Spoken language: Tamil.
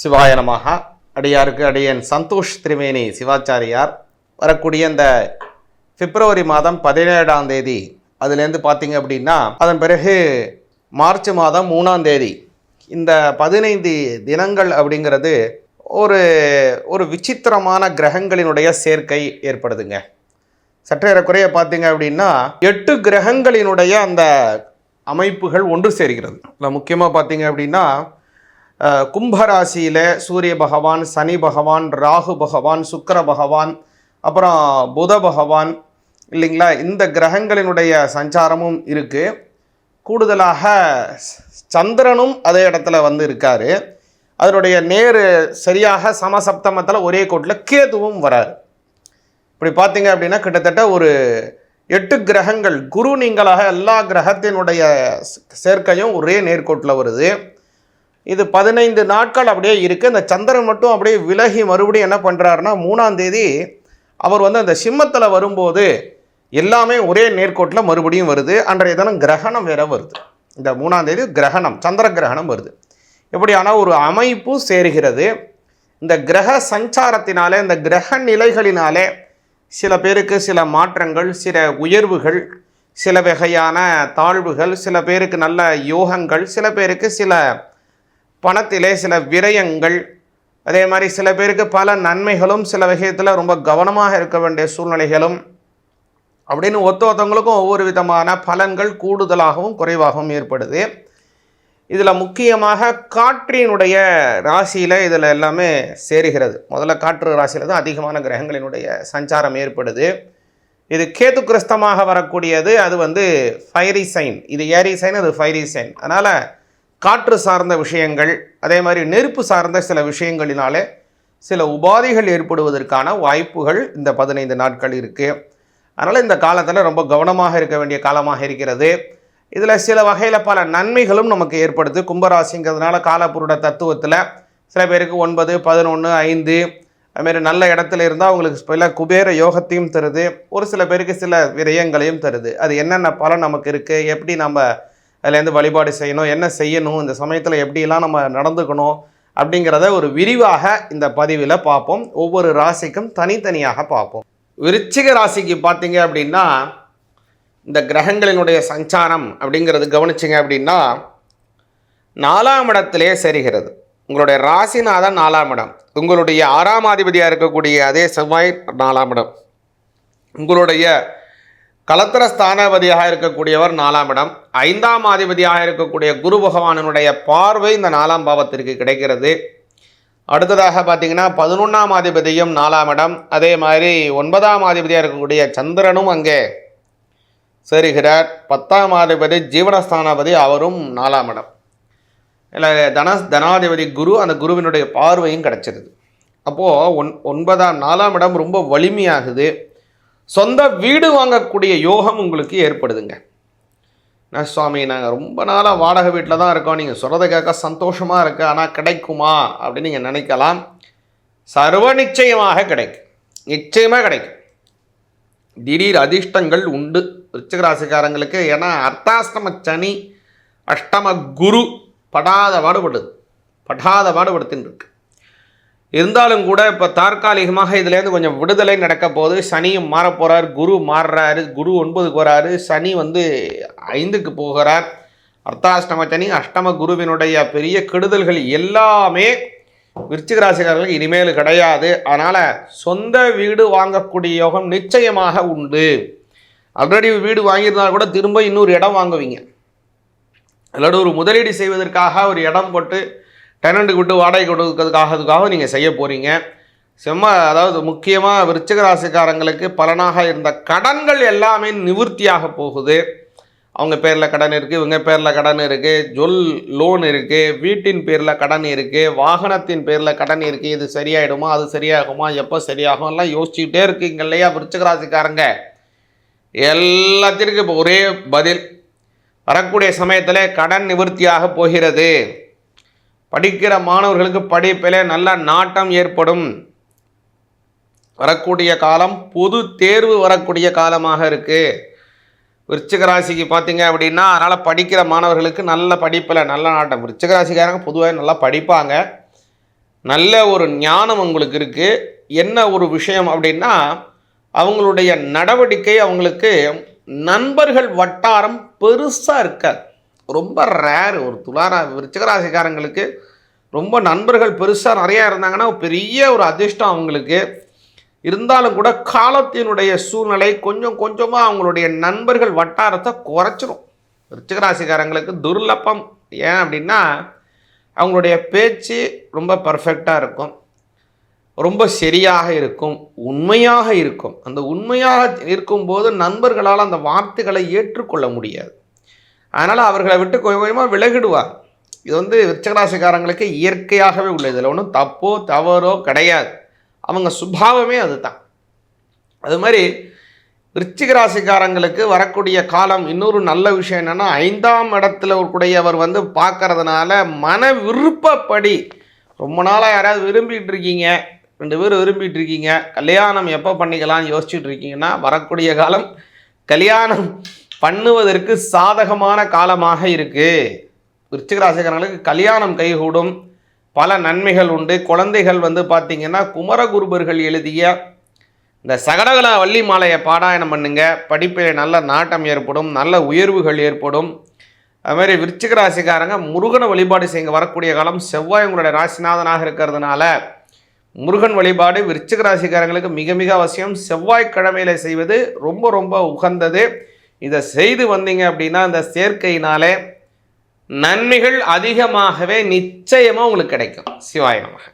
சிவாய நமஹ. அடியாருக்கு அடியன் சந்தோஷ் திரிவேணி சிவாச்சாரியார். வரக்கூடிய இந்த பிப்ரவரி மாதம் 17ஆம் தேதி அதுலேருந்து பார்த்தீங்க அப்படின்னா அதன் பிறகு மார்ச் மாதம் 3ஆம் தேதி இந்த 15 தினங்கள் அப்படிங்கிறது ஒரு ஒரு விசித்திரமான கிரகங்களினுடைய சேர்க்கை ஏற்படுதுங்க. சற்றேறக்குறைய பார்த்தீங்க அப்படின்னா 8 கிரகங்களினுடைய அந்த அமைப்புகள் ஒன்று சேர்கிறது. இல்லை முக்கியமாக பார்த்தீங்க அப்படின்னா கும்பராசியில் சூரிய பகவான், சனி பகவான், ராகு பகவான், சுக்கிர பகவான், அப்புறம் புத பகவான் இல்லைங்களா, இந்த கிரகங்களினுடைய சஞ்சாரமும் இருக்குது. கூடுதலாக சந்திரனும் அதே இடத்துல வந்து இருக்கார். அதனுடைய நேர் சரியாக சமசப்தமத்தில் ஒரே கோட்டில் கேதுவும் வராரு. இப்படி பார்த்தீங்க அப்படின்னா கிட்டத்தட்ட ஒரு 8 கிரகங்கள் குரு நீங்களாக எல்லா கிரகத்தினுடைய சேர்க்கையும் ஒரே நேர்கோட்டில் வருது. இது 15 நாட்கள் அப்படியே இருக்குது. இந்த சந்திரன் மட்டும் அப்படியே விலகி மறுபடியும் என்ன பண்ணுறாருன்னா 3ஆம் தேதி அவர் வந்து அந்த சிம்மத்தில் வரும்போது எல்லாமே ஒரே நேர்கோட்டில் மறுபடியும் வருது. அன்றைய தினம் கிரகணம் வேற வருது. இந்த 3ஆம் தேதி கிரகணம், சந்திர கிரகணம் வருது. எப்படியான ஒரு அமைப்பு சேருகிறது. இந்த கிரக சஞ்சாரத்தினாலே, இந்த கிரக நிலைகளினாலே சில பேருக்கு சில மாற்றங்கள், சில உயர்வுகள், சில வகையான தாழ்வுகள், சில பேருக்கு நல்ல யோகங்கள், சில பேருக்கு சில பணத்திலே சில விரயங்கள், அதே மாதிரி சில பேருக்கு பல நன்மைகளும், சில விஷயத்தில் ரொம்ப கவனமாக இருக்க வேண்டிய சூழ்நிலைகளும் அப்படின்னு ஒருத்தவங்களுக்கும் ஒவ்வொரு விதமான பலன்கள் கூடுதலாகவும் குறைவாகவும் ஏற்படுது. இதில் முக்கியமாக காற்றினுடைய ராசியில் இதில் எல்லாமே சேருகிறது. முதல்ல காற்று ராசியில் தான் அதிகமான கிரகங்களினுடைய சஞ்சாரம் ஏற்படுது. இது கேது கிரஸ்தமாக வரக்கூடியது. அது வந்து ஃபைரி சைன், இது ஏரி சைன், அது ஃபைரி சைன். அதனால் காற்று சார்ந்த விஷயங்கள், அதே மாதிரி நெருப்பு சார்ந்த சில விஷயங்களினாலே சில உபாதைகள் ஏற்படுவதற்கான வாய்ப்புகள் இந்த 15 நாட்கள் இருக்குது. அதனால் இந்த காலத்தில் ரொம்ப கவனமாக இருக்க வேண்டிய காலமாக இருக்கிறது. இதில் சில வகையில் பல நன்மைகளும் நமக்கு ஏற்படுது. கும்பராசிங்கிறதுனால காலப்புருட தத்துவத்தில் சில பேருக்கு 9, 11, 5 அதுமாரி நல்ல இடத்துல இருந்தால் அவங்களுக்கு சில குபேர யோகத்தையும் தருது. ஒரு சில பேருக்கு சில விரயங்களையும் தருது. அது என்னென்ன பலன் நமக்கு இருக்குது, எப்படி நம்ம அதுலேருந்து வழிபாடு செய்யணும், என்ன செய்யணும், இந்த சமயத்தில் எப்படிலாம் நம்ம நடந்துக்கணும் அப்படிங்கிறத ஒரு விரிவாக இந்த பதிவில் பார்ப்போம். ஒவ்வொரு ராசிக்கும் தனித்தனியாக பார்ப்போம். விருச்சிக ராசிக்கு பார்த்தீங்க அப்படின்னா இந்த கிரகங்களினுடைய சஞ்சாரம் அப்படிங்கிறது கவனிச்சிங்க அப்படின்னா 4ஆம் இடத்திலே சரிகிறது. உங்களுடைய ராசிநாதன் 4ஆம் இடம், உங்களுடைய 6ஆம் அதிபதியாக இருக்கக்கூடிய அதே செவ்வாய் 4ஆம் இடம், உங்களுடைய கலத்திர ஸ்தானாதிபதியாக இருக்கக்கூடியவர் 4ஆம் இடம், 5ஆம் அதிபதியாக இருக்கக்கூடிய குரு பகவானுடைய பார்வை இந்த 4ஆம் பாவத்திற்கு கிடைக்கிறது. அடுத்ததாக பார்த்தீங்கன்னா 11ஆம் அதிபதியும் 4ஆம் இடம், அதே மாதிரி 9ஆம் அதிபதியாக இருக்கக்கூடிய சந்திரனும் அங்கே சேருகிறார். 10ஆம் அதிபதி ஜீவனஸ்தானாதிபதி அவரும் 4ஆம் இடம். இல்லை தனாதிபதி குரு, அந்த குருவினுடைய பார்வையும் கிடச்சிருது. அப்போது 4ஆம் இடம் ரொம்ப வலிமையாகுது. சொந்த வீடு வாங்கக்கூடிய யோகம் உங்களுக்கு ஏற்படுதுங்க. நான் சுவாமி, நாங்கள் ரொம்ப நாளாக வாடகை வீட்டில் தான் இருக்கோம், நீங்கள் சொல்கிறத கேட்க சந்தோஷமாக இருக்கு, ஆனால் கிடைக்குமா அப்படின்னு நீங்கள் நினைக்கலாம். சர்வ நிச்சயமாக கிடைக்கும், நிச்சயமாக கிடைக்கும். திடீர் அதிர்ஷ்டங்கள் உண்டு விருச்சிக ராசிக்காரங்களுக்கு. ஏன்னா அர்த்தாஷ்டம சனி, அஷ்டம குரு படாத பாடுபடுத்தின்னு இருக்கு. இருந்தாலும் கூட இப்போ தற்காலிகமாக இதுலேருந்து கொஞ்சம் விடுதலை நடக்க போது. சனியும் மாறப்போகிறார், குரு மாறுறாரு. குரு 9க்கு வராரு, சனி வந்து 5க்கு போகிறார். அர்த்தாஷ்டம சனி, அஷ்டம குருவினுடைய பெரிய கெடுதல்கள் எல்லாமே விருச்சிக ராசிக்காரர்களுக்கு இனிமேல் கிடையாது. அதனால் சொந்த வீடு வாங்கக்கூடிய யோகம் நிச்சயமாக உண்டு. ஆல்ரெடி வீடு வாங்கியிருந்தால் கூட திரும்ப இன்னொரு இடம் வாங்குவீங்க. இல்லாட்டி ஒரு முதலீடு செய்வதற்காக ஒரு இடம் போட்டு டெனண்ட்டுக்கு விட்டு வாடகை கொடுக்கறதுக்காக நீங்கள் செய்ய போகிறீங்க. அதாவது முக்கியமாக விருச்சிக ராசிக்காரங்களுக்கு பலனாக இருந்த கடன்கள் எல்லாமே நிவர்த்தியாக போகுது. அவங்க பேரில் கடன் இருக்குது, இவங்க பேரில் கடன் இருக்குது, ஜொல் லோன் இருக்குது, வீட்டின் பேரில் கடன் இருக்குது, வாகனத்தின் பேரில் கடன் இருக்குது. இது சரியாயிடுமா, அது சரியாகுமா, எப்போ சரியாகும் எல்லாம் யோசிச்சுக்கிட்டே இருக்கீங்க இல்லையா விருச்சிக ராசிக்காரங்க. எல்லாத்திற்கும் இப்போ ஒரே பதில், வரக்கூடிய சமயத்தில் கடன் நிவர்த்தியாக போகிறது. படிக்கிற மாணவர்களுக்கு படிப்பிலே நல்ல நாட்டம் ஏற்படும். வரக்கூடிய காலம் பொது தேர்வு வரக்கூடிய காலமாக இருக்குது விருச்சிக ராசிக்கு பார்த்தீங்க அப்படின்னா. அதனால் படிக்கிற மாணவர்களுக்கு நல்ல படிப்பில் நல்ல நாட்டம். விருச்சிக ராசிக்காரங்க பொதுவாக நல்லா படிப்பாங்க. நல்ல ஒரு ஞானம் உங்களுக்கு இருக்குது. என்ன ஒரு விஷயம் அப்படின்னா, அவங்களுடைய நடவடிக்கை, அவங்களுக்கு நண்பர்கள் வட்டாரம் பெருசாக இருக்காது. ரொம்ப ரேர். ஒரு விருச்சிகராசிக்காரங்களுக்கு ரொம்ப நண்பர்கள் பெருசாக நிறையா இருந்தாங்கன்னா பெரிய ஒரு அதிர்ஷ்டம் அவங்களுக்கு. இருந்தாலும் கூட காலத்தினுடைய சூழ்நிலை கொஞ்சம் கொஞ்சமாக அவங்களுடைய நண்பர்கள் வட்டாரத்தை குறைச்சிரும். விருச்சிகராசிக்காரங்களுக்கு துர்லபம். ஏன் அப்படின்னா, அவங்களுடைய பேச்சு ரொம்ப பர்ஃபெக்டாக இருக்கும், ரொம்ப சரியாக இருக்கும், உண்மையாக இருக்கும். அந்த உண்மையாக இருக்கும்போது நண்பர்களால் அந்த வார்த்தைகளை ஏற்றுக்கொள்ள முடியாது. அதனால் அவர்களை விட்டு கொஞ்சம் கொஞ்சமாக விலகிடுவார். இது விருச்சிகராசிக்காரங்களுக்கு இயற்கையாகவே உள்ளது. இதில் ஒன்றும் தப்போ தவறோ கிடையாது. அவங்க சுபாவமே அதுதான். அது மாதிரி விருச்சிகராசிக்காரங்களுக்கு வரக்கூடிய காலம் இன்னொரு நல்ல விஷயம் என்னென்னா, 5ஆம் இடத்துல கூடியவர் பார்க்கறதுனால மன விருப்பப்படி ரொம்ப நாளாக யாராவது விரும்பிகிட்டு இருக்கீங்க, 2 பேர் விரும்பிகிட்டு இருக்கீங்க, கல்யாணம் எப்போ பண்ணிக்கலாம்னு யோசிச்சுட்டு இருக்கீங்கன்னா வரக்கூடிய காலம் கல்யாணம் பண்ணுவதற்கு சாதகமான காலமாக இருக்குது. விருச்சிகராசிக்காரங்களுக்கு கல்யாணம் கைகூடும், பல நன்மைகள் உண்டு. குழந்தைகள் பார்த்திங்கன்னா குமரகுருபர்கள் எழுதிய இந்த சகடகலா வள்ளி மாலையை பாராயணம் பண்ணுங்க. படிப்பில் நல்ல நாட்டம் ஏற்படும், நல்ல உயர்வுகள் ஏற்படும். அதுமாதிரி விருச்சிகராசிக்காரங்க முருகனை வழிபாடு செய்ய வரக்கூடிய காலம். செவ்வாய் உங்களுடைய ராசிநாதனாக இருக்கிறதுனால முருகன் வழிபாடு விருச்சிகராசிக்காரங்களுக்கு மிக மிக அவசியம். செவ்வாய்க்கிழமையில் செய்வது ரொம்ப ரொம்ப உகந்தது. இதை செய்து வந்தீங்க அப்படின்னா இந்த சேர்க்கையினாலே நன்மைகள் அதிகமாகவே நிச்சயமாக உங்களுக்கு கிடைக்கும். சிவாய நமக.